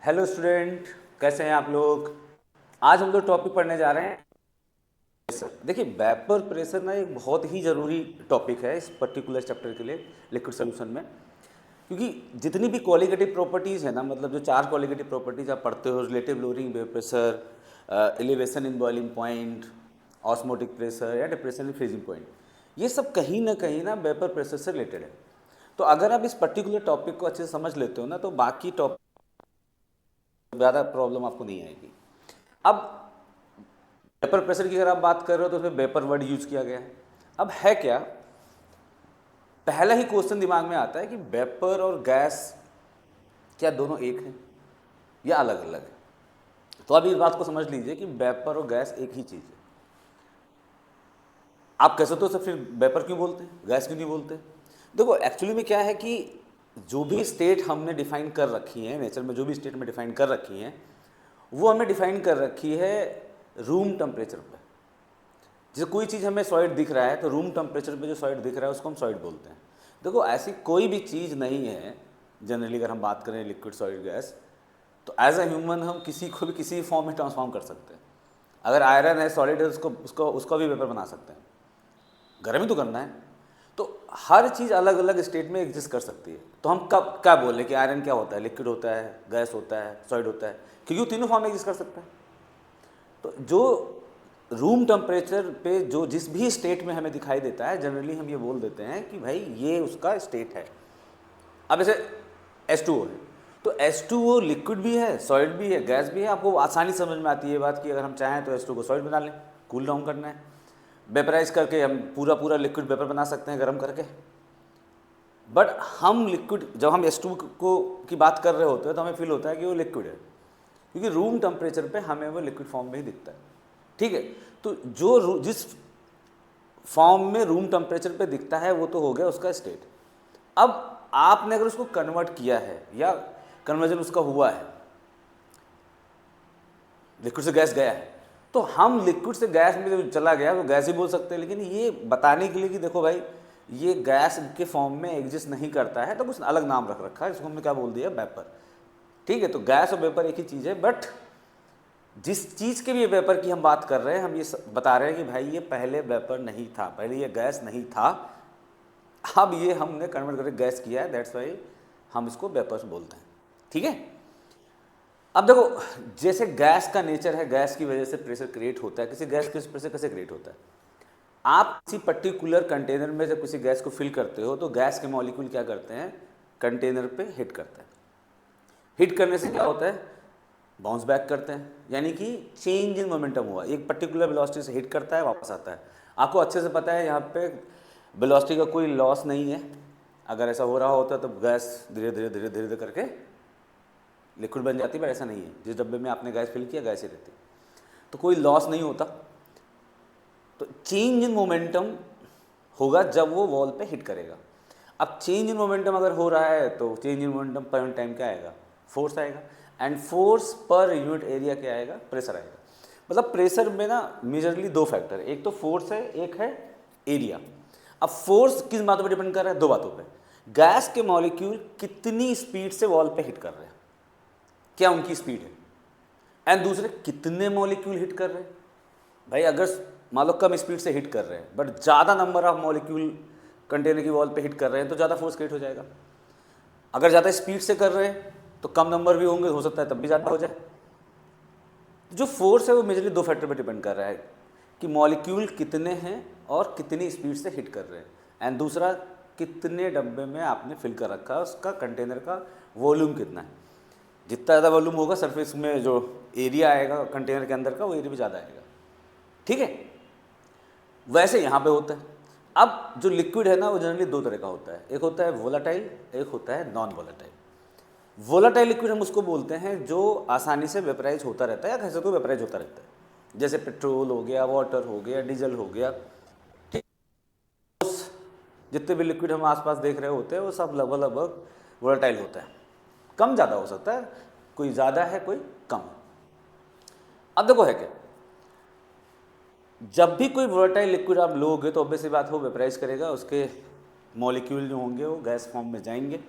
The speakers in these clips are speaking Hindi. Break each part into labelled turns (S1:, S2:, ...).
S1: हेलो स्टूडेंट, कैसे हैं आप लोग। आज हम लोग टॉपिक पढ़ने जा रहे हैं प्रेशर। देखिए, वेपर प्रेशर ना एक बहुत ही ज़रूरी टॉपिक है इस पर्टिकुलर चैप्टर के लिए, लिक्विड सोल्यूशन में। क्योंकि जितनी भी क्वालिटेटिव प्रॉपर्टीज़ है ना, मतलब जो चार क्वालिटेटिव प्रॉपर्टीज़ आप पढ़ते हो, relative lowering vapour pressure, elevation in boiling point, osmotic pressure या डिप्रेशन इन फ्रीजिंग पॉइंट, ये सब कहीं ना वेपर प्रेशर से रिलेटेड है। तो अगर आप इस पर्टिकुलर टॉपिक को अच्छे से समझ लेते हो ना, तो बाकी टॉपिक ज़्यादा प्रॉब्लम आपको नहीं आएगी। अब वेपर प्रेशर की अगर आप बात कर रहे हो तो उसमें वेपर वर्ड यूज किया गया है। अब है क्या, पहला ही क्वेश्चन दिमाग में आता है कि वेपर और गैस क्या दोनों एक हैं या अलग अलग है। तो अब इस बात को समझ लीजिए कि वेपर और गैस एक ही चीज़ है। आप कैसे तो फिर वेपर क्यों बोलते हैं, गैस क्यों नहीं बोलते। देखो, एक्चुअली में क्या है कि जो भी स्टेट हमने डिफाइन कर रखी है नेचर में, जो भी स्टेट में डिफाइन कर रखी है, वो हमने डिफाइन कर रखी है रूम टेम्परेचर पर। जैसे कोई चीज़ हमें सॉलिड दिख रहा है तो रूम टेम्परेचर पे जो सॉलिड दिख रहा है उसको हम सॉलिड बोलते हैं। देखो, ऐसी कोई भी चीज़ नहीं है जनरली, अगर हम बात करें लिक्विड सॉलिड गैस, तो एज अ ह्यूमन हम किसी को भी किसी फॉर्म में ट्रांसफॉर्म कर सकते हैं। अगर आयरन है, सॉलिड है, उसको उसको उसका भी वेपर बना सकते हैं। गर्म ही तो करना है। तो हर चीज़ अलग अलग स्टेट में एग्जिस्ट कर सकती है। तो हम कब क्या बोलें कि आयरन क्या होता है, लिक्विड होता है, गैस होता है, सॉलिड होता है, क्योंकि वो तीनों फॉर्म में एग्जिस्ट कर सकता है। तो जो रूम टेम्परेचर पे जो जिस भी स्टेट में हमें दिखाई देता है, जनरली हम ये बोल देते हैं कि भाई ये उसका स्टेट है। अब जैसे H2O है, तो H2O लिक्विड भी है, सॉलिड भी है, गैस भी है। आपको आसानी समझ में आती है ये बात कि अगर हम चाहें तो H2O को सॉलिड बना लें, कूल डाउन करना है, वेपराइज करके हम पूरा पूरा लिक्विड वेपर बना सकते हैं गर्म करके। बट हम लिक्विड, जब हम H2O को की बात कर रहे होते हैं तो हमें फील होता है कि वो लिक्विड है, क्योंकि रूम टेम्परेचर पे हमें वो लिक्विड फॉर्म में ही दिखता है। ठीक है, तो जो जिस फॉर्म में रूम टेम्परेचर पे दिखता है वो तो हो गया उसका स्टेट। अब आपने अगर उसको कन्वर्ट किया है या कन्वर्जन उसका हुआ है, लिक्विड से गैस गया है, तो हम लिक्विड से गैस में जो चला गया वो गैस ही बोल सकते हैं। लेकिन ये बताने के लिए कि देखो भाई, ये गैस के फॉर्म में एग्जिस्ट नहीं करता है, तो कुछ अलग नाम रख रखा है, इसको हमने क्या बोल दिया, वेपर। ठीक है, तो गैस और वेपर एक ही चीज़ है। बट जिस चीज़ के भी वेपर की हम बात कर रहे हैं, हम ये बता रहे हैं कि भाई ये पहले वेपर नहीं था, पहले ये गैस नहीं था, अब ये हमने कन्वर्ट करके गैस किया है, दैट्स वाई हम इसको वेपर्स बोलते हैं। ठीक है, अब देखो, जैसे गैस का नेचर है, गैस की वजह से प्रेशर क्रिएट होता है। किसी गैस के प्रेशर कैसे क्रिएट होता है, आप किसी पर्टिकुलर कंटेनर में जब किसी गैस को फिल करते हो तो गैस के मॉलिक्यूल क्या करते हैं, कंटेनर पे हिट करते हैं। हिट करने से क्या होता है, बाउंस बैक करते हैं, यानी कि चेंज इन मोमेंटम हुआ, एक पर्टिकुलर वेलोसिटी से हिट करता है, वापस आता है। आपको अच्छे से पता है यहाँ पे वेलोसिटी का कोई लॉस नहीं है। अगर ऐसा हो रहा होता तो गैस धीरे धीरे धीरे धीरे धीरे करके लिक्विड बन जाती, पर ऐसा नहीं है। जिस डब्बे में आपने गैस फिल किया, गैस ही रहती, तो कोई लॉस नहीं होता। तो चेंज इन मोमेंटम होगा जब वो वॉल पे हिट करेगा। अब चेंज इन मोमेंटम अगर हो रहा है तो चेंज इन मोमेंटम पर टाइम क्या आएगा, फोर्स आएगा। And force per unit area क्या आएगा, प्रेशर आएगा। मतलब प्रेशर में ना मेजरली दो फैक्टर है, एक तो फोर्स है, एक है एरिया। अब फोर्स किस बातों पर डिपेंड कर रहा है, दो बातों पे। गैस के मॉलिक्यूल कितनी स्पीड से वॉल पे हिट कर रहे हैं, क्या उनकी स्पीड है, एंड दूसरे कितने मॉलिक्यूल हिट कर रहे हैं। भाई अगर मान लो कम स्पीड से हिट कर रहे हैं बट ज़्यादा नंबर ऑफ मॉलिक्यूल कंटेनर की वॉल पे हिट कर रहे हैं तो ज़्यादा फोर्स क्रिएट हो जाएगा। अगर ज़्यादा स्पीड से कर रहे हैं तो कम नंबर भी होंगे, हो सकता है तब भी ज़्यादा हो जाए। जो फोर्स है वो मेजरली दो फैक्टर पर डिपेंड कर रहा है, कि मॉलिक्यूल कितने हैं और कितनी स्पीड से हिट कर रहे हैं, एंड दूसरा कितने डब्बे में आपने फिल कर रखा है, उसका कंटेनर का वॉल्यूम कितना है। जितना ज़्यादा वॉल्यूम होगा, सरफेस में जो एरिया आएगा कंटेनर के अंदर का, वो एरिया भी ज़्यादा आएगा। ठीक है, वैसे यहाँ पे होता है। अब जो लिक्विड है ना, वो जनरली दो तरह का होता है, एक होता है वोलाटाइल, एक होता है नॉन वोलाटाइल। वोलाटाइल लिक्विड हम उसको बोलते हैं जो आसानी से वेपराइज होता रहता है, या कैसे तो वेपराइज होता रहता है, जैसे पेट्रोल हो गया, वाटर हो गया, डीजल हो गया। ठीक, जितने भी लिक्विड हम आसपास देख रहे होते हैं वो सब लगभग लगभग वोलाटाइल होता है। कम ज़्यादा हो सकता है, कोई ज़्यादा है कोई कम। अब देखो है क्या, जब भी कोई वोलेटाइल लिक्विड आप लोगे तो ऑब्वियस सी बात हो वेपराइज करेगा, उसके मॉलिक्यूल जो होंगे वो गैस फॉर्म में जाएंगे।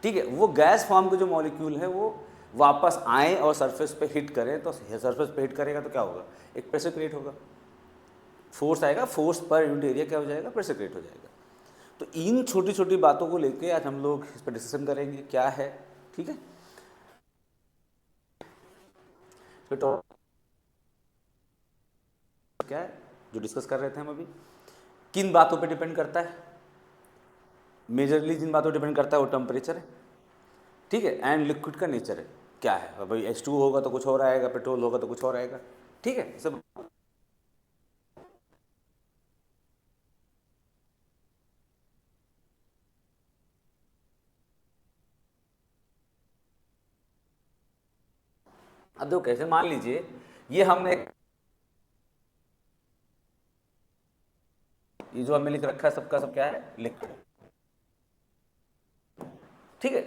S1: ठीक है, वो गैस फॉर्म के जो मॉलिक्यूल है वो वापस आए और सरफेस पे हिट करें, तो सरफेस पे हिट करेगा तो क्या होगा, एक प्रेशर क्रिएट होगा, फोर्स आएगा, फोर्स पर यूनिट एरिया क्या हो जाएगा, प्रेशर क्रिएट हो जाएगा। तो इन छोटी छोटी बातों को लेके आज हम लोग इस पर डिस्कशन करेंगे क्या है, ठीक है। तो क्या है जो डिस्कस कर रहे थे हम अभी, किन बातों पे डिपेंड करता है, मेजरली जिन बातों पे डिपेंड करता है वो टेम्परेचर है, ठीक है, एंड लिक्विड का नेचर है क्या है, भाई H2 होगा तो कुछ और आएगा, पेट्रोल होगा तो कुछ और आएगा, ठीक है सब। अब देखो कैसे, मान लीजिए ये हमने, ये जो हमने लिख रखा है सबका सब क्या है, लिक्विड, ठीक है।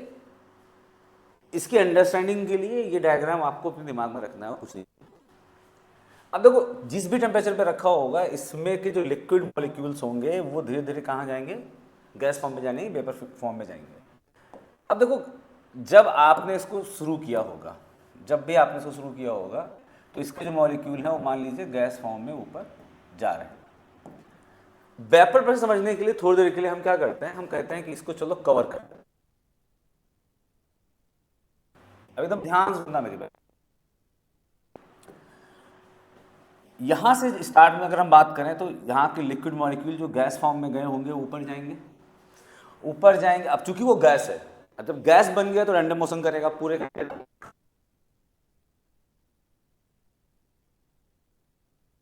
S1: इसकी अंडरस्टैंडिंग के लिए ये डायग्राम आपको अपने दिमाग में रखना है, कुछ नहीं। अब देखो जिस भी टेम्परेचर पे रखा होगा इसमें के जो लिक्विड मॉलिक्यूल्स होंगे वो धीरे धीरे कहाँ जाएंगे, गैस फॉर्म में जाएंगे, वेपर फॉर्म में जाएंगे। अब देखो जब आपने इसको शुरू किया होगा, जब भी आपने इसको शुरू किया होगा तो इसके जो मॉलिक्यूल हैं वो मान लीजिए गैस फॉर्म में ऊपर जा रहे हैं। वेपर प्रेशर समझने के लिए थोड़ी देर के लिए हम क्या करते हैं, हम कहते हैं कि इसको चलो कवर कर दो। अब एकदम ध्यान से सुनना मेरी बात, यहां से स्टार्ट में अगर हम बात करें तो यहाँ के लिक्विड मॉलिक्यूल जो गैस फॉर्म में गए होंगे ऊपर जाएंगे, ऊपर जाएंगे। अब चूंकि वो गैस है, जब गैस बन गया तो रैंडम मोशन करेगा पूरे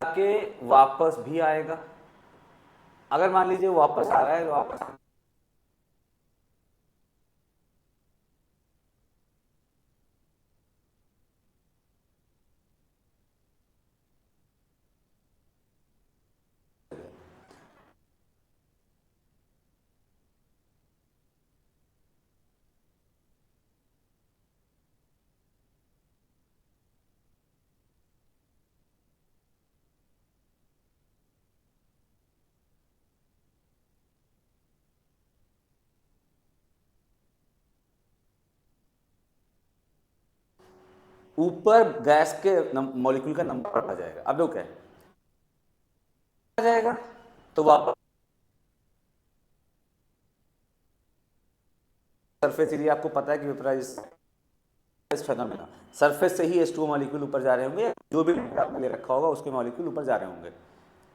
S1: के वापस भी आएगा। अगर मान लीजिए वापस आ रहा है तो वापस, ऊपर गैस के मॉलिक्यूल का नंबर आ जाएगा। अब देखो क्या है, आ जाएगा तो वापस सरफेस एरिया आपको पता है कि वेपराइज फेनोमेना, सरफेस से ही H2O मॉलिक्यूल ऊपर जा रहे होंगे, जो भी आपने ले रखा होगा उसके मॉलिक्यूल ऊपर जा रहे होंगे,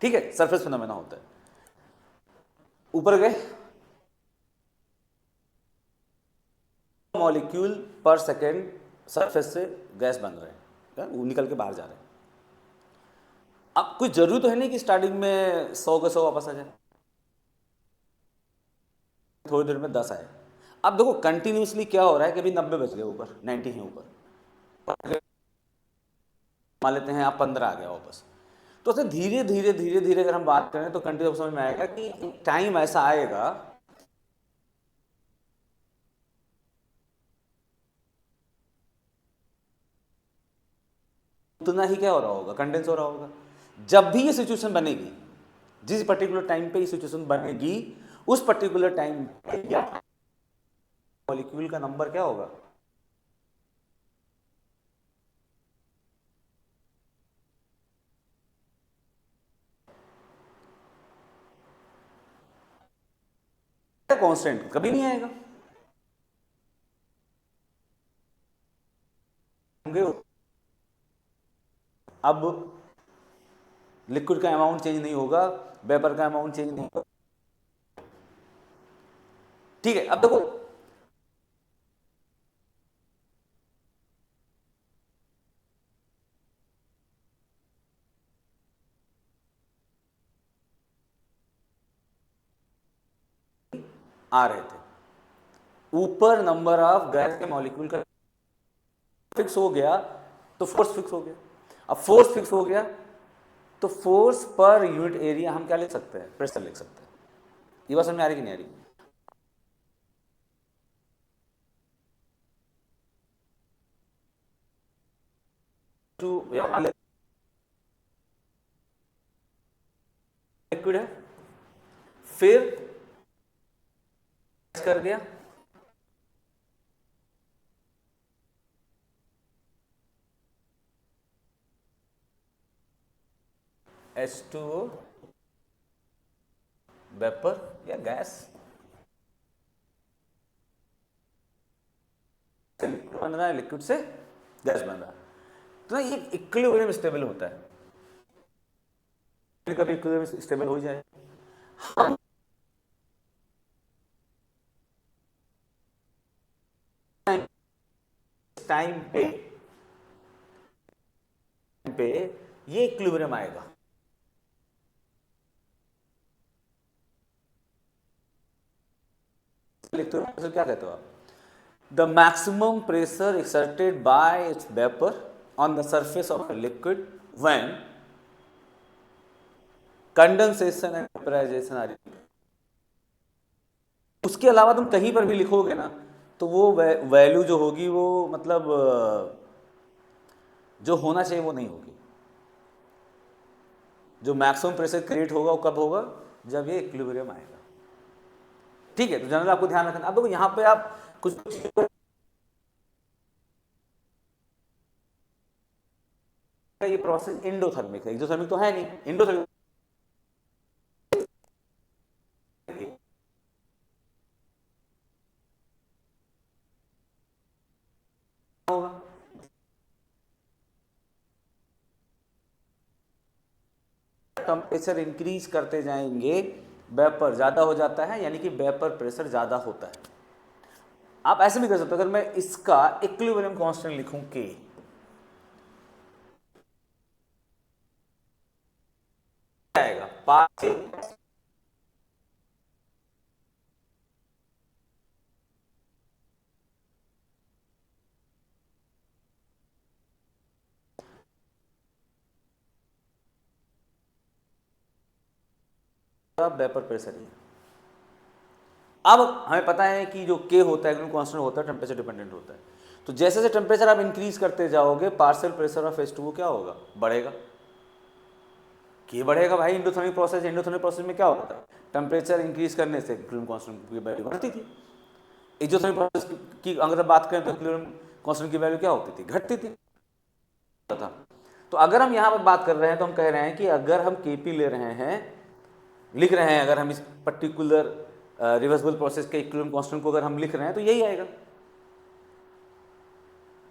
S1: ठीक है, सरफेस फेनोमेना होता है। ऊपर गए, मॉलिक्यूल पर सेकेंड सरफेस से गैस बन रहे हैं, वो निकल के बाहर जा रहे हैं। अब कोई जरूरी तो है नहीं कि स्टार्टिंग में 100 के 100 वापस आ जाए, थोड़ी देर में 10 आए। अब देखो कंटिन्यूसली क्या हो रहा है कि अभी 90 बज गए, ऊपर 90 है ऊपर, मान लेते हैं आप 15 आ गया वापस, तो ऐसे धीरे धीरे धीरे धीरे अगर हम बात करें तो कंटिन्यू समझ में आएगा कि टाइम ऐसा आएगा, उतना ही क्या हो रहा होगा, कंडेंस हो रहा होगा। जब भी ये सिचुएशन बनेगी, जिस पर्टिकुलर टाइम पे ये सिचुएशन बनेगी, उस पर्टिकुलर टाइम मॉलिक्यूल का नंबर क्या होगा, कांस्टेंट कभी नहीं आएगा, अब लिक्विड का अमाउंट चेंज नहीं होगा, वेपर का अमाउंट चेंज नहीं होगा, ठीक है। अब देखो आ रहे थे, ऊपर नंबर ऑफ गैस के मॉलिक्यूल का फिक्स हो गया तो फोर्स फिक्स हो गया। अब फोर्स फिक्स हो गया तो फोर्स पर यूनिट एरिया हम क्या लिख सकते हैं, प्रेशर लिख सकते हैं। ये बात समझ में आ रही कि नहीं आ रही, टू लिक्विड है, फिर कर गया, H2O वेपर या गैस बन रहा है, लिक्विड से गैस बन रहा है, तो ना ये इक्विलिब्रियम स्टेबल होता है, कभी इक्विलिब्रियम स्टेबल हो जाए। हम टाइम पे ये इक्विलिब्रियम आएगा। लिखते हो क्या कहते हो आप? The maximum pressure exerted by its vapour on the surface of liquid when condensation and vaporisation are. उसके अलावा तुम कहीं पर भी लिखोगे ना तो वो वैल्यू जो होगी वो मतलब जो होना चाहिए वो नहीं होगी। जो मैक्सिमम प्रेशर क्रिएट होगा वो कब होगा? जब ये इक्विलिब्रियम आएगा। ठीक है, तो जनरल आपको ध्यान रखना। अब देखो यहाँ पे आप कुछ ये प्रोसेस इंडोथर्मिक है, एक्सोथर्मिक तो है नहीं, इंडोथर्मिक होगा। टेम्परेचर इंक्रीज करते जाएंगे वेपर ज्यादा हो जाता है, यानी कि वेपर प्रेशर ज्यादा होता है। आप ऐसे भी कर सकते हो, अगर मैं इसका इक्विलिब्रियम कांस्टेंट लिखूं के, आएगा पार्शियल वेपर प्रेशर ही है। अब हमें पता है कि जो के होता है कांस्टेंट होता है, टेम्परेचर डिपेंडेंट होता है। तो जैसे जैसे टेम्परेचर आप इंक्रीज करते जाओगे पार्शियल प्रेशर ऑफ H2O क्या होगा? बढ़ेगा। के बढ़ेगा भाई, इंडोथर्मिक प्रोसेस में क्या होता है? टेम्परेचर इंक्रीज करने से इक्विलिब्रियम कांस्टेंट की वैल्यू बढ़ती थी। एक्सोथर्मिक प्रोसेस की अगर बात करें तो इक्विलिब्रियम कांस्टेंट की वैल्यू क्या होती थी? घटती थी। था। तो अगर हम यहाँ पर बात कर रहे हैं तो हम कह रहे हैं कि अगर हम Kp ले रहे हैं, लिख रहे हैं, अगर हम इस पर्टिकुलर रिवर्सिबल प्रोसेस के इक्विलिब्रियम कांस्टेंट को अगर हम लिख रहे हैं तो यही आएगा।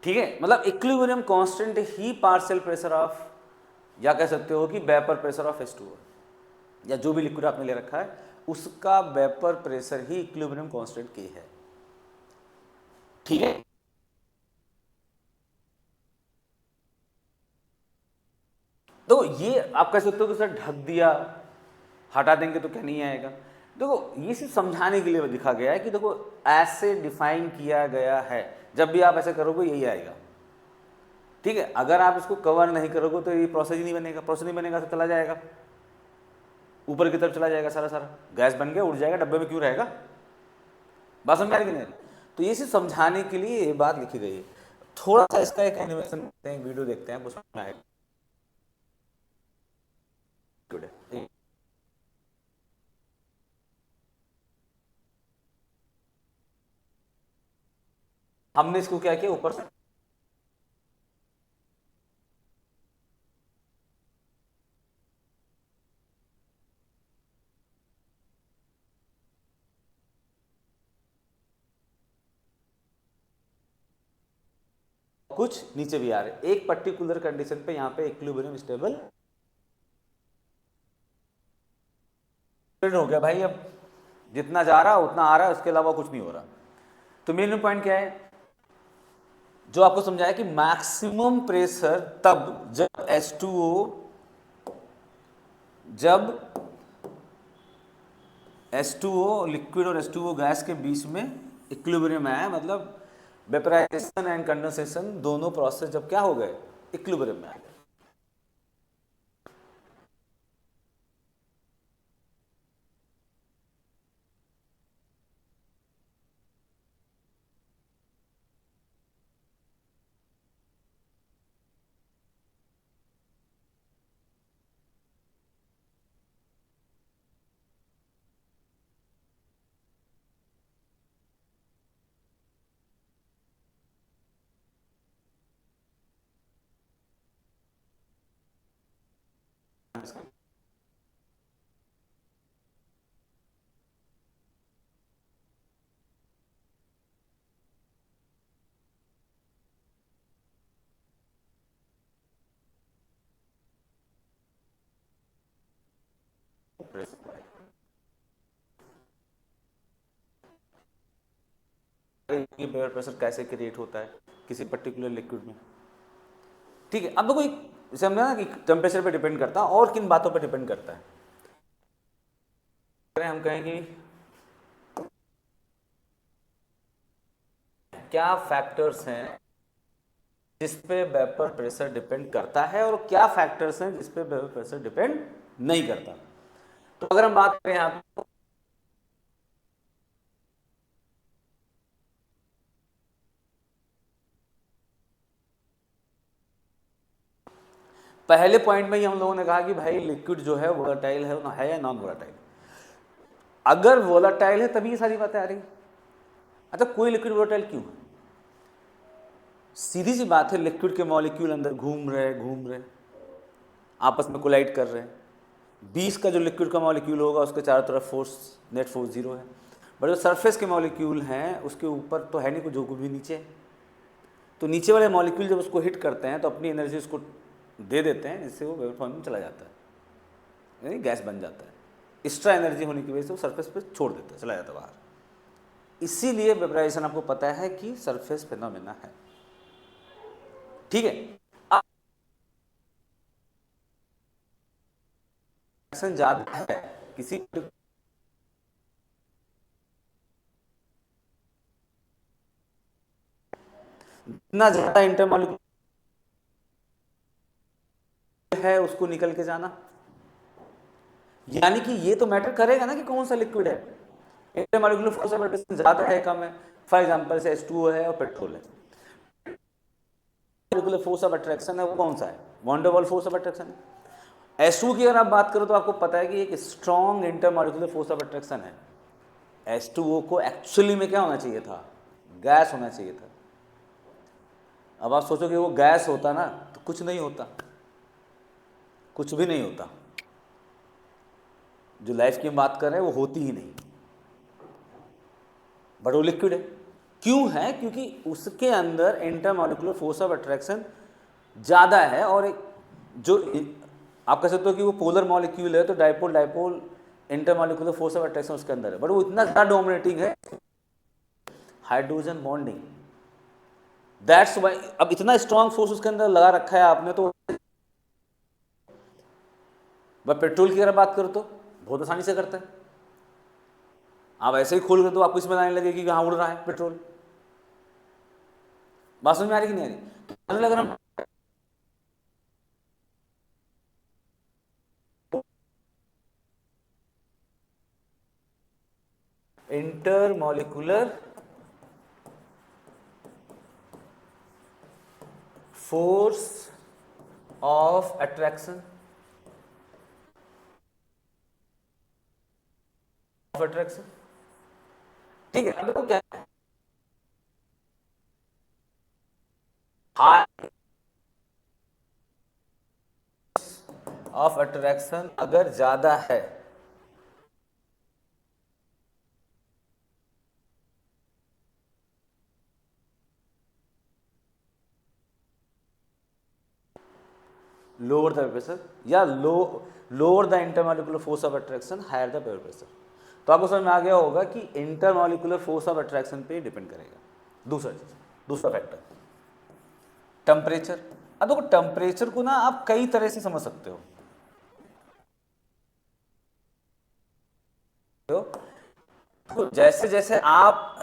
S1: ठीक है, मतलब equilibrium constant he partial pressure of, या कह सकते हो कि वेपर प्रेशर ऑफ H2O, या जो भी लिक्विड आपने ले रखा है उसका वेपर प्रेशर ही इक्विलिब्रियम कांस्टेंट के है। ठीक है, तो ये आप कह सकते हो कि सर ढक दिया, हटा देंगे तो क्या नहीं आएगा। देखो ये सिर्फ समझाने के लिए लिखा गया है कि देखो ऐसे डिफाइन किया गया है, जब भी आप ऐसे करोगे यही आएगा। ठीक है, अगर आप इसको कवर नहीं करोगे तो ये प्रोसेस ही नहीं बनेगा, प्रोसेस नहीं बनेगा तो चला जाएगा ऊपर की तरफ, चला जाएगा सारा सारा गैस बन गया, उड़ जाएगा, डब्बे में क्यों रहेगा? बात समझ आ रही कि नहीं? तो ये सिर्फ समझाने के लिए ये बात लिखी गई है। थोड़ा सा इसका एक एनिमेशन देखते हैं, वीडियो देखते हैं, उसमें आएगा। गुड है। हमने इसको क्या किया ऊपर से कुछ नीचे भी आ रहे, एक पर्टिकुलर कंडीशन पे यहाँ पे इक्विलिब्रियम स्टेबल हो गया भाई। अब जितना जा रहा उतना आ रहा है, उसके अलावा कुछ नहीं हो रहा। तो मेन पॉइंट क्या है जो आपको समझाया कि मैक्सिमम प्रेशर तब जब जब H2O लिक्विड और H2O गैस के बीच में इक्विलिब्रियम में आया, मतलब वेपराइजेशन एंड कंडेंसेशन दोनों प्रोसेस जब क्या हो गए? इक्विलिब्रियम में आ गए। वेपर प्रेशर कैसे क्रिएट होता है किसी पर्टिकुलर लिक्विड में। ठीक है, अब देखो समझा ना कि टेम्परेचर पे डिपेंड करता है और किन बातों पे डिपेंड करता है। हम कहेंगे क्या फैक्टर्स हैं जिस पे वेपर प्रेशर डिपेंड करता है और क्या फैक्टर्स हैं जिस पे वेपर प्रेशर डिपेंड नहीं करता। तो अगर हम बात करें यहाँ पे पहले पॉइंट में ही हम लोगों ने कहा कि भाई लिक्विड जो है वोलाटाइल है या नॉन वोलाटाइल। अगर वोलाटाइल है तभी ये सारी बातें आ रही। अच्छा, कोई लिक्विड वोलाटाइल क्यों है? सीधी सी बात है, लिक्विड के मॉलिक्यूल अंदर घूम रहे आपस में कोलाइड कर रहे हैं। 20 का जो लिक्विड का मॉलिक्यूल होगा उसके चारों तरफ फोर्स, नेट फोर्स 0 है। बट जो सरफेस के मॉलिक्यूल हैं उसके ऊपर तो है नहीं कुछ, जो कुछ भी नीचे है। तो नीचे वाले मॉलिक्यूल जब उसको हिट करते हैं तो अपनी एनर्जी उसको दे देते हैं, जिससे वो वेपर फॉर्म में चला जाता है, यानी गैस बन जाता है। एक्स्ट्रा एनर्जी होने की वजह से वो सरफेस पे छोड़ देता है, चला जाता है बाहर। इसीलिए वेपराइजेशन आपको पता है कि सरफेस फिनोमेना है। ठीक है, एक्शन ज्यादा है किसी इतना ज्यादा इंटरमॉलिक्यूल है उसको निकल के जाना, यानी कि ये तो मैटर करेगा ना कि कौन सा लिक्विड है। इंटरमॉलिक्यूलर फोर्स ऑफ अट्रैक्शन ज्यादा है कम है। फॉर एग्जांपल से H2O है और पेट्रोल है। मॉलिक्यूलर फोर्स ऑफ अट्रैक्शन है वो कौन सा है? Van der Waals force of attraction है। H2O की अगर आप बात करो तो आपको पता है कि एक strong intermolecular force of attraction है। H2O को एक्चुअली में क्या होना चाहिए था? गैस होना चाहिए था। अब आप सोचो कि वो गैस होता ना तो कुछ नहीं होता, कुछ भी नहीं होता। जो लाइफ की हम बात कर रहे हैं वो होती ही नहीं, बट वो लिक्विड है। क्यों है? क्योंकि उसके अंदर इंटरमॉलिक्यूलर फोर्स ऑफ अट्रैक्शन ज़्यादा है। और एक जो आप कह सकते हो कि वो पोलर मॉलिक्यूल है तो dipole dipole intermolecular force of attraction उसके अंदर है, बट वो इतना ज़्यादा डोमिनेटिंग है, हाइड्रोजन बॉन्डिंग। दैट्स वाई अब इतना स्ट्रॉन्ग फोर्स उसके अंदर लगा रखा है आपने। तो वह पेट्रोल की अगर बात करो तो बहुत आसानी से करता है। आप ऐसे ही खोल कर तो आपको इसमें आने लगेगी कि कहाँ उड़ रहा है पेट्रोल। बात समझ में आ रही कि नहीं आ रही? तो अगर हम इंटरमॉलिक्यूलर फोर्स ऑफ अट्रैक्शन ठीक है। अब देखो क्या ऑफ अट्रैक्शन अगर ज्यादा है लोअर द प्रेशर या lower the intermolecular force of attraction higher the vapour pressure. तो आपको समझ में आ गया होगा कि इंटरमॉलिक्यूलर फोर्स ऑफ अट्रैक्शन पे डिपेंड करेगा। दूसरा चीज, दूसरा फैक्टर टेम्परेचर। अब देखो टेम्परेचर को ना आप कई तरह से समझ सकते हो। तो जैसे जैसे आप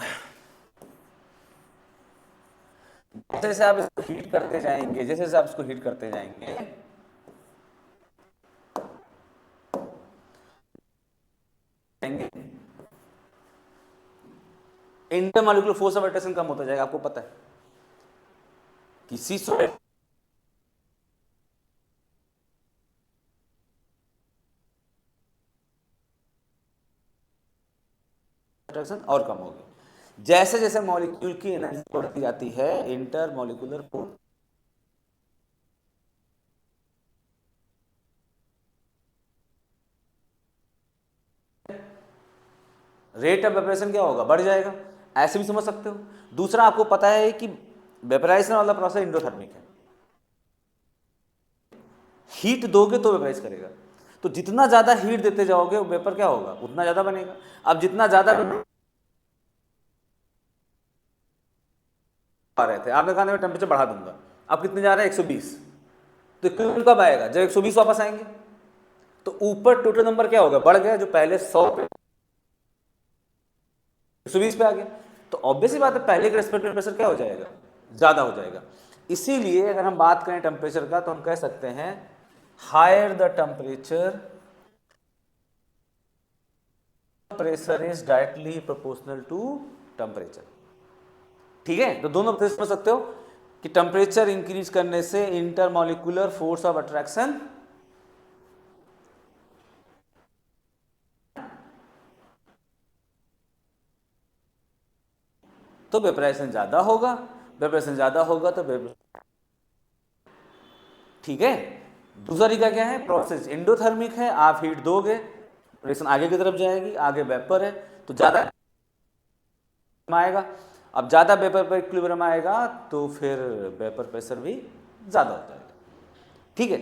S1: इसको हीट करते जाएंगे, जैसे जैसे आप इसको हीट करते जाएंगे इंटरमॉलिक्यूलर फोर्स ऑफ अट्रैक्शन कम होता जाएगा। आपको पता है किसी अट्रैक्शन और कम होगी। जैसे जैसे मॉलिक्यूल की एनर्जी बढ़ती जाती है inter molecular force rate of वेपरेशन क्या होगा? बढ़ जाएगा। ऐसे भी समझ सकते हो। दूसरा आपको पता है कि वेपराइजेशन वाला प्रोसेस इंडोथर्मिक है। हीट दोगे तो वेपराइज करेगा। तो जितना ज़्यादा हीट देते जाओगे वो वेपर क्या होगा, उतना ज़्यादा बनेगा। अब जितना ज़्यादा आ रहे थे, आपने कहा मैं टेम्परेचर बढ़ा दूंगा, अब कितने जा रहे हैं 120, तो इक्विवेलेंट कब आएगा, जब 120 वापस आएंगे। तो ऊपर टोटल नंबर क्या होगा, बढ़ गया, जो पहले 100 पे 120 पे आ गया। तो ऑब्वियसली बात है पहले के रेस्पेक्ट में प्रेशर क्या हो जाएगा, ज़्यादा हो जाएगा। इसीलिए अगर हम बात करें टेम्परेचर का तो हम कह सकते हैं higher the temperature pressure is directly proportional to temperature. ठीक है, तो दोनों समझ सकते हो कि टेम्परेचर इंक्रीज करने से इंटरमॉलिक्यूलर फोर्स ऑफ अट्रैक्शन तो वेपराइजेशन ज्यादा होगा, वेपराइजेशन ज्यादा होगा तो ठीक है। दूसरा तरीका क्या है, प्रोसेस एंडोथर्मिक है, आप हीट दोगे रिएक्शन आगे की तरफ जाएगी, आगे वेपर है तो ज्यादा आएगा। अब ज्यादा वेपर पर इक्विलिब्रियम आएगा तो फिर वेपर प्रेशर भी ज्यादा हो जाएगा। ठीक है,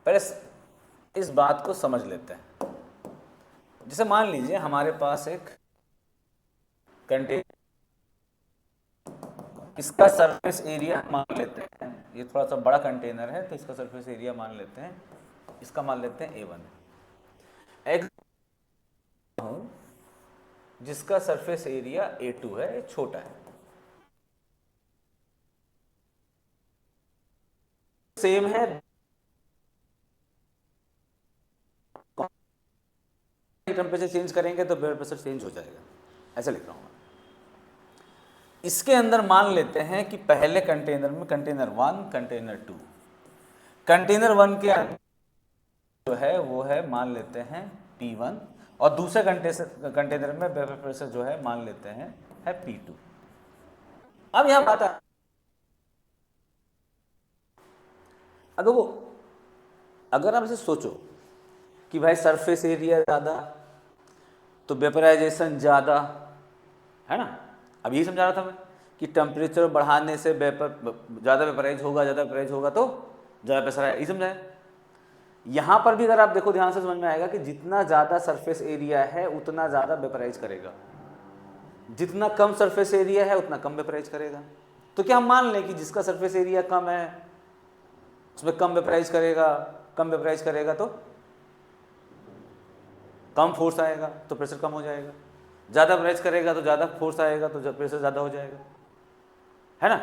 S1: पहले इस बात को समझ लेते हैं। जैसे मान लीजिए हमारे पास एक कंटेनर, इसका सरफेस एरिया मान लेते हैं, ये थोड़ा सा बड़ा कंटेनर है तो इसका सरफेस एरिया मान लेते हैं, इसका मान लेते हैं A1, एक जिसका सरफेस एरिया A2 है, छोटा है, सेम है, टेम्परेचर चेंज करेंगे तो ब्लड प्रेशर चेंज हो जाएगा, ऐसा लिख रहा हूं मैं। इसके अंदर मान लेते हैं कि पहले कंटेनर में कंटेनर 1 कंटेनर 2, कंटेनर 1 के जो है वो है मान लेते हैं P1 और दूसरे कंटेनर में वेपर प्रेशर जो है मान लेते हैं है P2। अब यहां बात आ, अब देखो अगर आप इसे सोचो कि भाई सरफेस एरिया ज़्यादा तो वेपराइजेशन ज़्यादा, है ना। अब यही समझा रहा था मैं कि टेम्परेचर बढ़ाने से वेपर ज़्यादा वेपराइज होगा, ज़्यादा वेपराइज होगा तो ज़्यादा प्रेशर आएगा, यही समझाया। यहाँ पर भी अगर आप देखो ध्यान से समझ में आएगा कि जितना ज़्यादा सरफेस एरिया है उतना ज़्यादा वेपराइज करेगा, जितना कम सरफेस एरिया है उतना कम वेपराइज करेगा। तो क्या हम मान लें कि जिसका सरफेस एरिया कम है उसमें कम वेपराइज करेगा, कम वेपराइज करेगा तो कम फोर्स आएगा तो प्रेशर कम हो जाएगा, ज़्यादा वेपराइज करेगा तो ज़्यादा फोर्स आएगा तो प्रेशर ज़्यादा हो जाएगा, है ना।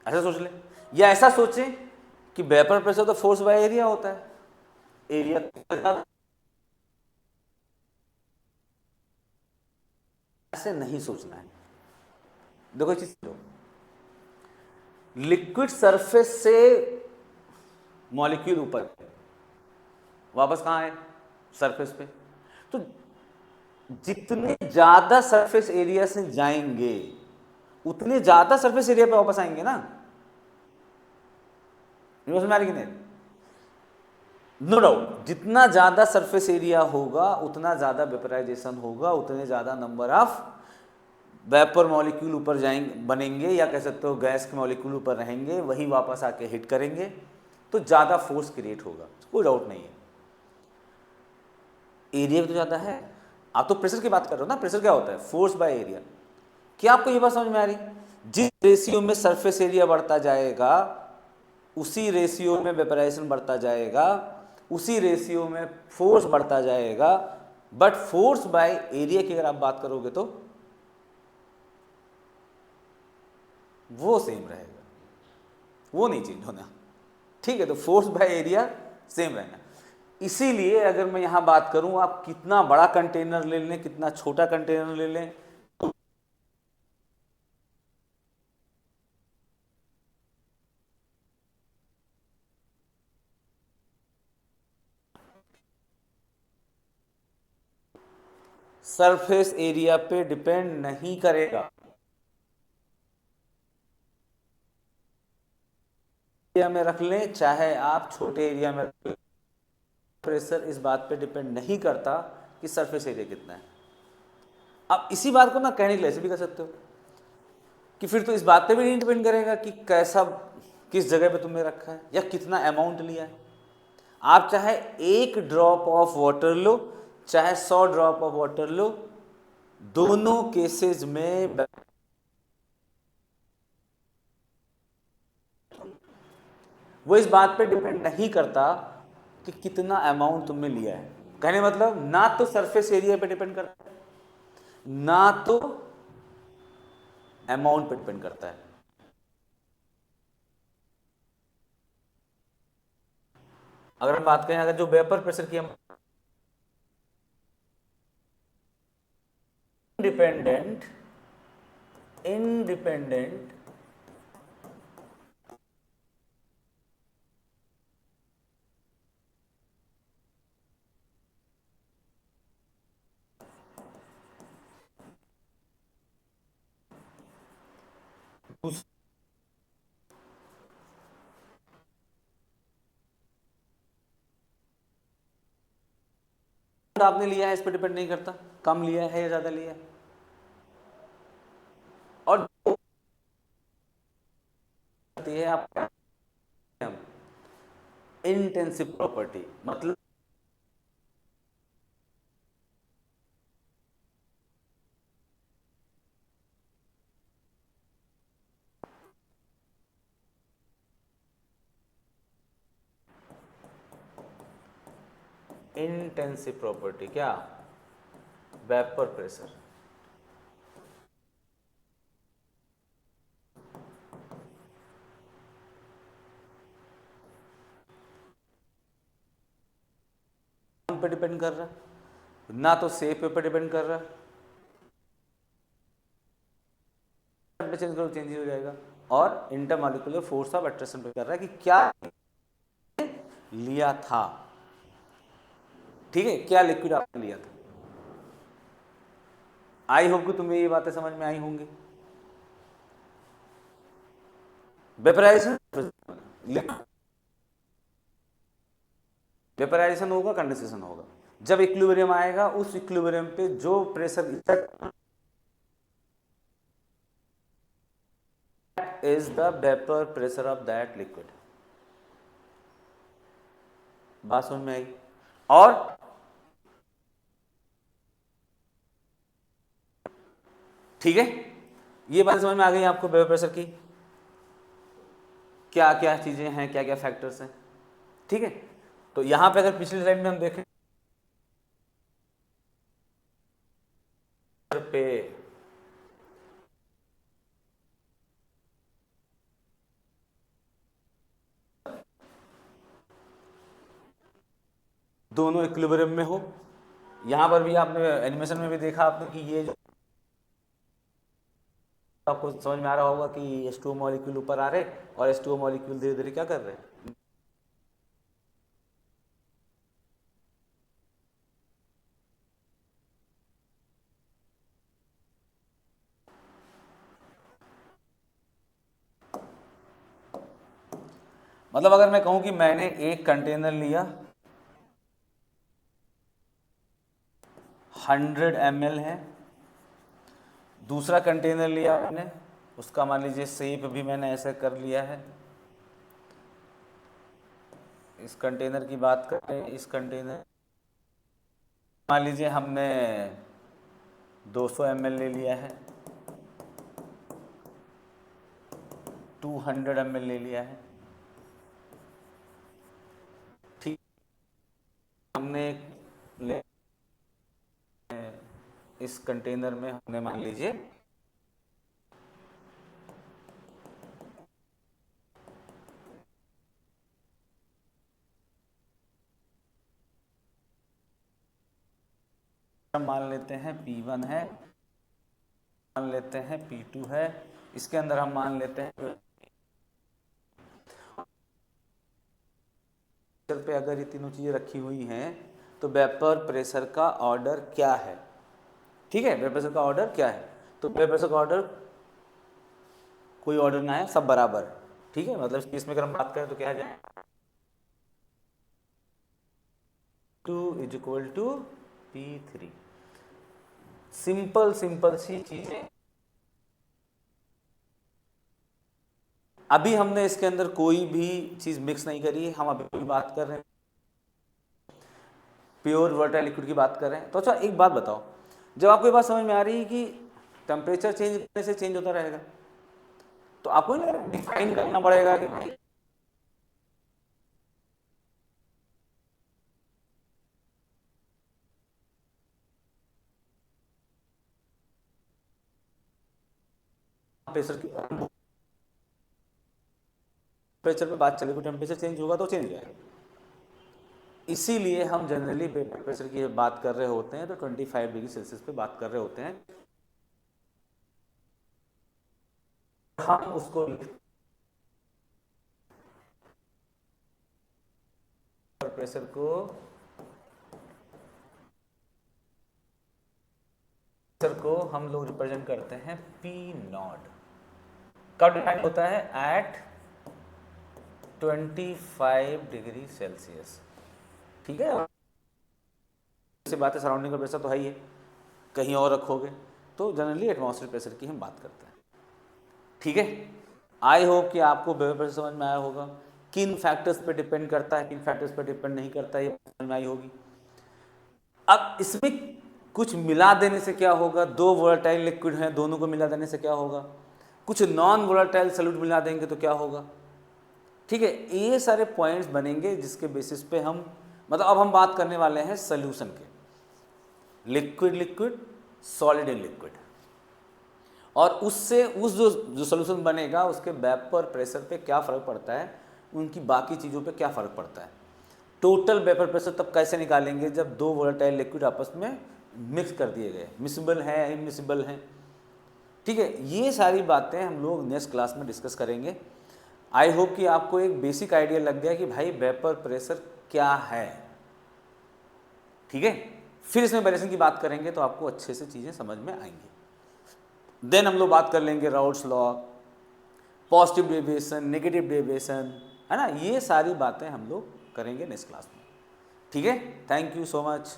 S1: ऐसा सोच लें या ऐसा सोचें कि वेपर प्रेशर तो फोर्स बाय एरिया होता है, एरिया ऐसे नहीं सोचना है। देखो चीज, लिक्विड सरफेस से मॉलिक्यूल ऊपर वापस कहां है, सरफेस पे, तो जितने ज्यादा सरफेस एरिया से जाएंगे उतने ज्यादा सरफेस एरिया पे वापस आएंगे ना, समझ में आ रही कि नहीं। नो डाउट जितना ज्यादा सरफेस एरिया होगा उतना ज्यादा वेपराइजेशन होगा, उतने ज्यादा नंबर ऑफ वेपर मॉलिक्यूल ऊपर जाएंगे बनेंगे, या कह सकते हो गैस के मॉलिक्यूल ऊपर रहेंगे, वही वापस आके हिट करेंगे तो ज़्यादा फोर्स क्रिएट होगा, कोई डाउट नहीं है। एरिया भी तो ज़्यादा है, आप तो प्रेशर की बात कर रहे हो ना, प्रेशर क्या होता है, फोर्स बाय एरिया। क्या आपको ये बात समझ में आ रही, जिस रेशियो में सरफेस एरिया बढ़ता जाएगा उसी रेशियो में वेपराइजेशन बढ़ता जाएगा, उसी रेशियो में फोर्स बढ़ता जाएगा, बट फोर्स बाय एरिया की अगर आप बात करोगे तो वो सेम रहेगा, वो नहीं चेंज होना। ठीक है, तो फोर्स बाय एरिया सेम रहना। इसीलिए अगर मैं यहां बात करूं आप कितना बड़ा कंटेनर ले लें कितना छोटा कंटेनर ले लें, सरफेस एरिया पे डिपेंड नहीं करेगा। एरिया में रख लें चाहे आप छोटे एरिया में प्रेशर इस बात पे डिपेंड नहीं करता कि सरफेस एरिया कितना है। अब इसी बात को ना कहने के लिए ऐसे भी कर सकते हो कि फिर तो इस बात पे भी नहीं डिपेंड करेगा कि कैसा, किस जगह पे तुमने रखा है या कितना अमाउंट लिया है। आप चाहे 1 ड्रॉप ऑफ वाटर लो, चाहे 100 ड्रॉप ऑफ वाटर लो, दोनों केसेस में वो इस बात पे डिपेंड नहीं करता कि कितना अमाउंट तुमने लिया है। कहने मतलब ना तो सरफेस एरिया पे डिपेंड करता है, ना तो अमाउंट पे डिपेंड करता है। अगर हम बात करें, अगर जो वेपर प्रेशर की हम इंडिपेंडेंट इंडिपेंडेंट आपने लिया है इस पर डिपेंड नहीं करता, कम लिया है या ज्यादा लिया है। और है आप इंटेंसिव प्रॉपर्टी, मतलब इंटेंसिव प्रॉपर्टी क्या, वेपर प्रेशर। पे डिपेंड कर रहा है, ना तो सेप पे डिपेंड कर रहा है, चेंज करो चेंज हो जाएगा। और इंटरमॉलिक्यूलर फोर्स ऑफ अट्रैक्शन पे कर रहा है कि क्या लिया था। ठीक है, क्या लिक्विड आपने लिया था। आई होप कि तुम्हें ये बातें समझ में आई होंगी। वेपराइजेशन, वेपराइजेशन होगा, कंडेंसेशन होगा। जब इक्विलिब्रियम आएगा, उस इक्विलिब्रियम पे जो pressure is the vapour pressure of that liquid. बात समझ में आई। और ठीक है, ये बात समझ में आ गई आपको वेपर प्रेशर की, क्या क्या चीजें हैं, क्या क्या फैक्टर्स हैं। ठीक है, तो यहां पे अगर पिछले स्लाइड में हम देखें पे दोनों इक्विलिब्रियम में हो, यहां पर भी आपने एनिमेशन में भी देखा आपने कि ये जो आपको समझ में आ रहा होगा कि H2O मॉलिक्यूल ऊपर आ रहे और H2O मॉलिक्यूल धीरे धीरे क्या कर रहे हैं। मतलब अगर मैं कहूं कि मैंने एक कंटेनर लिया 100 ml है, दूसरा कंटेनर लिया मैंने, उसका मान लीजिए शेप भी मैंने ऐसे कर लिया है। इस कंटेनर की बात करें, इस कंटेनर मान लीजिए हमने 200 ml ले लिया है, 200 ml ले लिया है। ठीक, हमने ले इस कंटेनर में हमने मान लीजिए हम मान लेते हैं P1 है, मान लेते हैं P2 है, इसके अंदर हम मान लेते हैं पे अगर ये तीनों चीज़ें रखी हुई हैं तो वेपर प्रेशर का ऑर्डर क्या है। ठीक है, वेपर प्रेशर का ऑर्डर क्या है, तो वेपर प्रेशर का ऑर्डर कोई ऑर्डर ना है, सब बराबर है। ठीक है, मतलब इस केस में अगर हम बात करें तो क्या जाए, 2 is equal to P3। Simple simple सी चीजें। अभी हमने इसके अंदर कोई भी चीज मिक्स नहीं करी है, हम अभी बात कर रहे हैं प्योर वर्टाइल लिक्विड की बात कर रहे हैं। तो अच्छा एक बात बताओ, जब आपको ये बात समझ में आ रही है कि टेम्परेचर चेंज करने से चेंज होता रहेगा, तो आपको ना डिफाइन करना पड़ेगा कि भाई टेम्परेचर की टेम्परेचर पे बात चले तो टेम्परेचर चेंज होगा तो चेंज जाएगा। इसीलिए हम जनरली टेम्परेचर की बात कर रहे होते हैं तो 25 डिग्री सेल्सियस पे बात कर रहे होते हैं। हम उसको प्रेशर को हम लोग रिप्रेजेंट करते हैं पी नॉट। कब डिफाइन होता है? At 25 degree Celsius. ठीक है, ऐसी बात है, सराउंडिंग का प्रेशर तो है ही है, कहीं और रखोगे तो जनरली एटमॉस्फेरिक प्रेशर की हम बात करते हैं। ठीक है, आई होप कि आपको वेपर प्रेशर समझ में आया होगा। किन फैक्टर्स पे डिपेंड करता है, किन फैक्टर्स पे डिपेंड नहीं करता है, ये समझ में आई होगी। अब इसमें कुछ मिला देने से क्या होगा? दो वोलेटाइल लिक्विड हैं, दोनों को मिला देने से क्या होगा? कुछ नॉन वोलेटाइल सॉल्यूट मिला देंगे तो क्या होगा? ठीक है, ये सारे पॉइंट्स बनेंगे जिसके बेसिस पे हम मतलब अब हम बात करने वाले हैं सोल्यूशन के, liquid liquid, solid in liquid, और उससे उस जो सोल्यूशन बनेगा उसके वेपर प्रेशर पे क्या फ़र्क पड़ता है, उनकी बाकी चीज़ों पे क्या फ़र्क पड़ता है। टोटल वेपर प्रेशर तब कैसे निकालेंगे? जब दो वोलेटाइल लिक्विड आपस में मिक्स कर दिए गए, मिसिबल हैं इमिसिबल हैं। ठीक है, ये सारी बातें हम लोग नेक्स्ट क्लास में डिस्कस करेंगे। आई होप कि आपको एक बेसिक आइडिया लग गया कि भाई वेपर प्रेशर क्या है। ठीक है, फिर इसमें वेरिएशन की बात करेंगे तो आपको अच्छे से चीज़ें समझ में आएंगी। देन हम लोग बात कर लेंगे Raoult's law, positive deviation, negative deviation, है ना, ये सारी बातें हम लोग करेंगे नेक्स्ट क्लास में। ठीक है, थैंक यू सो मच।